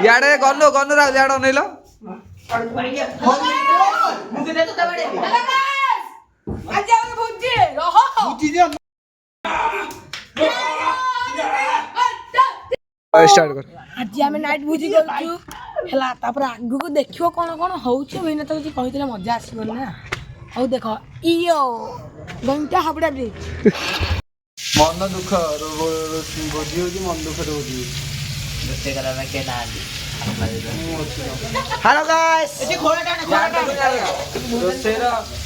ଇଆଡେ ଗନୁ ଗନୁ ରାଉ ଇଆଡେ ଅନେଇଲ स्टार्ट कर आज आम नाइट भोजी करूँ है आगू को देख कौन कौन हो भाई तो किसी कही मजा आसबन ना हौ देख इो गंटा हाबड़ा दे मन दुख भोजी हो मन दुख भोजी हेलो गाइस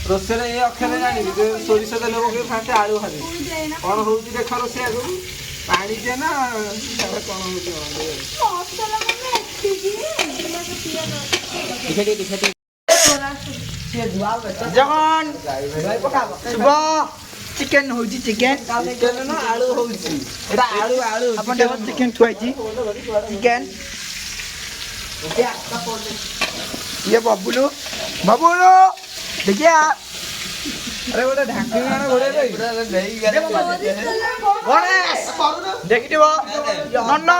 रोसेर ये अक्षर जानी सोरिष तेल पकड़ फास्ट आलू भाजी कौन हो देख रोसे आगु पानी जे ना कौन जगन चिकेन होजी चिकेन ना आलू होजी एटा आलू आलू अपन देखो चिकेन थुआइची चिकेन ये बबुलू बबुलू देखिए अरे गोटे ढांकी घोड़े गणेश देखिथिब नन्न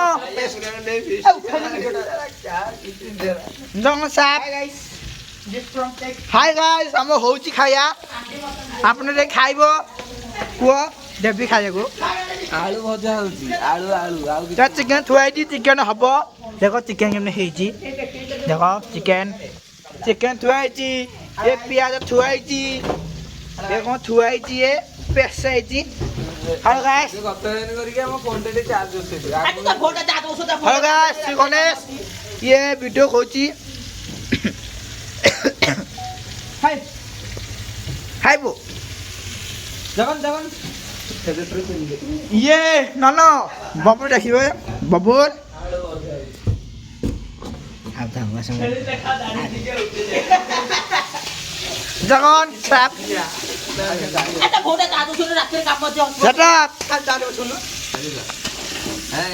जंग साहब हाय गाइस हम होची खाया आपने रे खाइबो कुआ देबी खाइको आलू भजा होची आलू आलू ता चिकेन थुआइची चिकेन हबो देखो चिकेन केमने हेची देखो चिकेन चिकेन थुआइची ए पियाज थुआइची देखो थुआइची ए पेसाइची हेलो गाइस गतन करके हम क्वांटिटी चार्ज होसे हेलो गाइस गणेश ये वीडियो खोची हाय हाय बो जगन जगन ये ननो बबुल देखिबे बबुल आप था संग जगन साप এটা ফোটা দাদু শুনে রাতে কাম করছে সেটা দাদু শুনো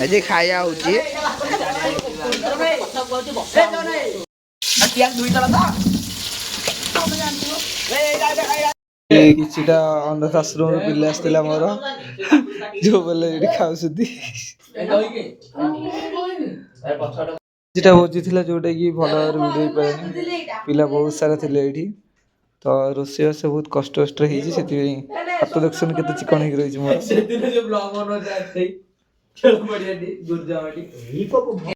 এই যে খাইয়া হচ্ছে किछिटा अनाथ आश्रम पिले आसला मोर जो बोले खाऊसुदी किछिटा भोजी थिला जोटा कि भल वीडियो पानी पिला बहुत सारा थिले एठी तो रोषेई से बहुत कष्ट कष्ट होइछि सेति हाथ देखसन केते चिकन हो रही मोर से दिन जो ब्लॉग बनो जाते चलो बढ़िया दी गुरजावाटी